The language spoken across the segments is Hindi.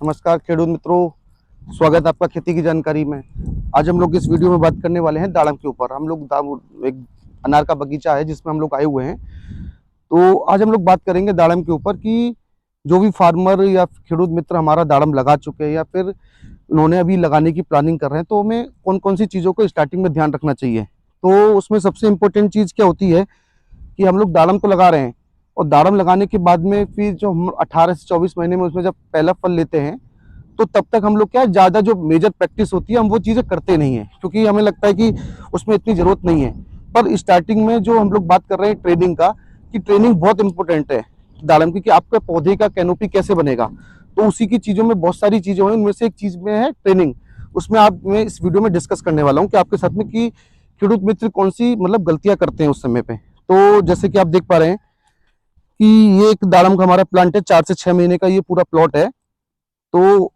नमस्कार खेडूत मित्रों, स्वागत है आपका खेती की जानकारी में। आज हम लोग इस वीडियो में बात करने वाले हैं दाड़म के ऊपर। हम लोग एक अनार का बगीचा है जिसमें हम लोग आए हुए हैं। तो आज हम लोग बात करेंगे दाड़म के ऊपर कि जो भी फार्मर या खेडूत मित्र हमारा दाड़म लगा चुके हैं या फिर उन्होंने अभी लगाने की प्लानिंग कर रहे हैं, तो हमें कौन कौन सी चीज़ों को स्टार्टिंग में ध्यान रखना चाहिए। तो उसमें सबसे इम्पोर्टेंट चीज़ क्या होती है कि हम लोग दाड़म तो लगा रहे हैं और दाड़म लगाने के बाद में फिर जो हम 18 से 24 महीने में उसमें जब पहला फल लेते हैं, तो तब तक हम लोग क्या ज़्यादा जो मेजर प्रैक्टिस होती है हम वो चीज़ें करते नहीं हैं, क्योंकि हमें लगता है कि उसमें इतनी ज़रूरत नहीं है। पर स्टार्टिंग में जो हम लोग बात कर रहे हैं ट्रेनिंग का, कि ट्रेनिंग बहुत इंपॉर्टेंट है दाड़म की, कि आपका पौधे का कैनोपी कैसे बनेगा। तो उसी की चीज़ों में बहुत सारी चीज़ें हैं, उनमें से एक चीज़ में है ट्रेनिंग। उसमें आप मैं इस वीडियो में डिस्कस करने वाला हूँ कि आपके साथ में कि खेडूत मित्र कौन सी मतलब गलतियाँ करते हैं उस समय पे। तो जैसे कि आप देख पा रहे हैं कि ये एक दाड़म का हमारा प्लांट है, 4 से 6 महीने का ये पूरा प्लॉट है। तो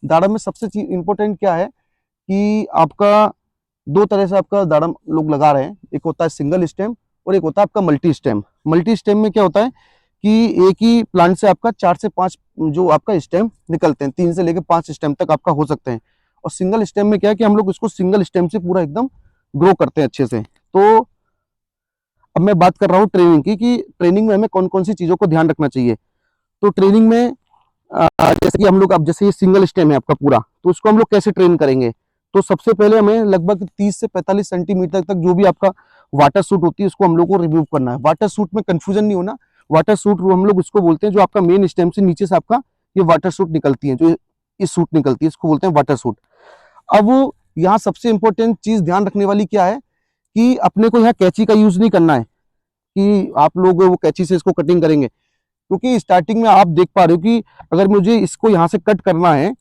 दाड़म में सबसे इम्पोर्टेंट क्या है कि आपका दो तरह से आपका दाड़म लोग लगा रहे हैं। एक होता है सिंगल स्टेम और एक होता है आपका मल्टी स्टेम। मल्टी स्टेम में क्या होता है कि एक ही प्लांट से आपका 4 से 5 जो आपका स्टेम निकलते हैं, 3 से लेकर 5 स्टेम तक आपका हो सकते हैं। और सिंगल स्टेम में क्या है कि हम लोग इसको सिंगल स्टेम से पूरा एकदम ग्रो करते हैं अच्छे से। तो अब मैं बात कर रहा हूँ ट्रेनिंग की, कि ट्रेनिंग में हमें कौन कौन सी चीज़ों को ध्यान रखना चाहिए। तो ट्रेनिंग में जैसे कि हम लोग, अब जैसे ये सिंगल स्टेम है आपका पूरा, तो उसको हम लोग कैसे ट्रेन करेंगे। तो सबसे पहले हमें लगभग 30 से 45 सेंटीमीटर तक जो भी आपका वाटर सूट होती है उसको हम लोग को रिमूव करना है। वाटर सूट में कंफ्यूजन नहीं होना, वाटर सूट हम लोग उसको बोलते हैं जो आपका मेन स्टेम से नीचे से आपका ये वाटर सूट निकलती है, जो इस सूट निकलती है, इसको बोलते हैं वाटर सूट। अब यहाँ सबसे इंपॉर्टेंट चीज ध्यान रखने वाली क्या है कि अपने को यहाँ कैंची का यूज नहीं करना है कि आप लोग वो कैंची से इसको कटिंग करेंगे, क्योंकि स्टार्टिंग में आप देख पा रहे हो कि अगर मुझे इसको यहाँ से कट करना है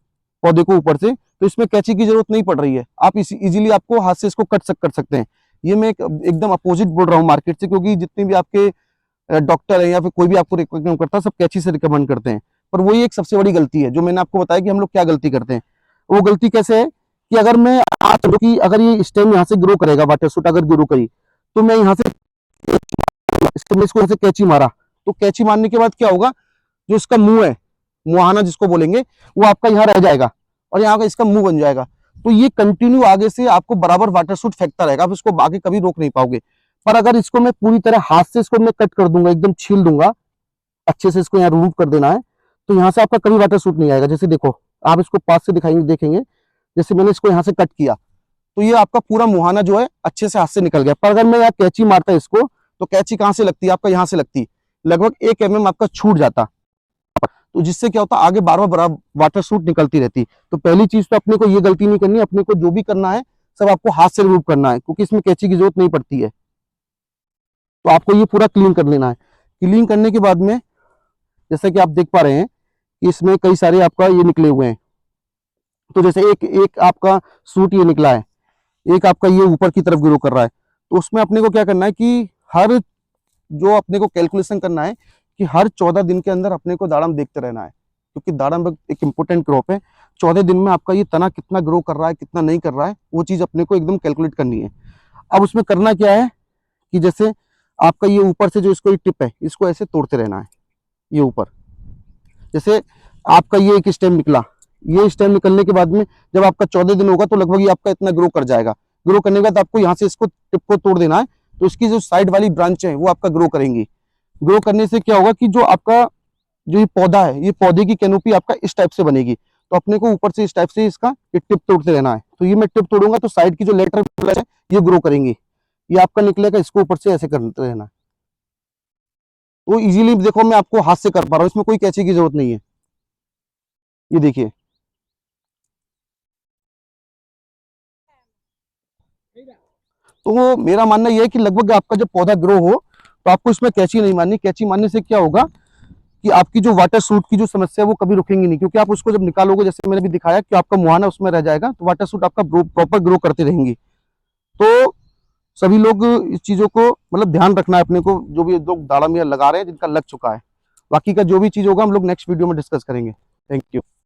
पौधे को ऊपर से, तो इसमें कैंची की जरूरत नहीं पड़ रही है। आप इजीली आपको हाथ से इसको कर सकते हैं। ये मैं एकदम अपोजिट बोल रहा हूँ मार्केट से, क्योंकि जितने भी आपके डॉक्टर है या फिर कोई भी आपको रिकमेंड करता है सब कैंची से रिकमेंड करते हैं। पर वही एक सबसे बड़ी गलती है जो मैंने आपको बताया कि हम लोग क्या गलती करते हैं। वो गलती कैसे है कि अगर मैं आज चलो कि अगर ये स्टेम यहाँ से ग्रो करेगा, वाटर सूट अगर ग्रो करी, तो मैं यहाँ से इसको यहाँ से कैंची मारा, तो कैंची मारने के बाद क्या होगा, जो इसका मुंह है, मुहाना जिसको बोलेंगे, वो आपका यहाँ रह जाएगा और यहाँ का इसका मुंह बन जाएगा। तो ये कंटिन्यू आगे से आपको बराबर वाटर सूट फेंकता रहेगा, आप इसको आगे कभी रोक नहीं पाओगे। पर अगर इसको मैं पूरी तरह हाथ से इसको मैं कट कर दूंगा, एकदम छील दूंगा, अच्छे से इसको यहाँ रिमूव कर देना है, तो यहाँ से आपका कभी वाटर सूट नहीं आएगा। जैसे देखो, आप इसको पास से दिखाएंगे, देखेंगे, जैसे मैंने इसको यहाँ से कट किया तो ये आपका पूरा मुहाना जो है अच्छे से हाथ से निकल गया। पर अगर मैं यहाँ कैंची मारता इसको, तो कैंची कहाँ से लगती है, आपका यहाँ से लगती है, लगभग 1 mm आपका छूट जाता। तो जिससे क्या होता, आगे बार बार वाटर सूट निकलती रहती। तो पहली चीज तो अपने को ये गलती नहीं करनी, अपने को जो भी करना है सब आपको हाथ से रिमूव करना है, क्योंकि इसमें कैंची की जरूरत नहीं पड़ती है। तो आपको ये पूरा क्लीन कर लेना है। क्लीन करने के बाद में जैसे कि आप देख पा रहे हैं कि इसमें कई सारे आपका ये निकले हुए हैं। तो जैसे एक एक आपका सूट ये निकला है, एक आपका ये ऊपर की तरफ ग्रो कर रहा है। तो उसमें अपने को क्या करना है कि हर जो अपने को कैलकुलेशन करना है कि हर 14 दिन के अंदर अपने को दाड़म देखते रहना है, क्योंकि दाड़म एक इंपॉर्टेंट क्रॉप है। 14 दिन में आपका ये तना कितना ग्रो कर रहा है, कितना नहीं कर रहा है, वो चीज अपने को एकदम कैलकुलेट करनी है। अब उसमें करना क्या है कि जैसे आपका ये ऊपर से जो इसको ये टिप है, इसको ऐसे तोड़ते रहना है। ये ऊपर जैसे आपका ये एक स्टेम निकला, ये स्टेम निकलने के बाद में जब आपका 14 दिन होगा तो लगभग ये आपका इतना ग्रो कर जाएगा। ग्रो करने के बाद आपको यहाँ से इसको टिप को तोड़ देना है, तो इसकी जो साइड वाली ब्रांचें हैं वो आपका ग्रो करेंगी। ग्रो करने से क्या होगा कि जो आपका जो ये पौधा है, ये पौधे की कैनोपी आपका इस टाइप से बनेगी। तो अपने को ऊपर से इस टाइप से इसका ये टिप तोड़ते रहना है। तो ये मैं टिप तोड़ूंगा तो साइड की जो लेटर है ये ग्रो करेंगी, ये आपका निकलेगा, इसको ऊपर से ऐसे करते रहना है। तो इजीली देखो मैं आपको हाथ से कर पा रहा हूँ, इसमें कोई कैंची की जरूरत नहीं है। ये देखिए, तो मेरा मानना यह है कि लगभग आपका जब पौधा ग्रो हो तो आपको इसमें कैंची नहीं मारनी। कैंची मारने से क्या होगा कि आपकी जो वाटर सूट की जो समस्या है वो कभी रुकेंगी नहीं, क्योंकि आप उसको जब निकालोगे, जैसे मैंने भी दिखाया कि आपका मुहाना उसमें रह जाएगा, तो वाटर सूट आपका प्रॉपर ग्रो करती रहेंगी। तो सभी लोग इस चीजों को मतलब ध्यान रखना है अपने को, जो भी लोग दाड़म या लगा रहे हैं जिनका लग चुका है। बाकी का जो भी चीज होगा हम लोग नेक्स्ट वीडियो में डिस्कस करेंगे। Thank you.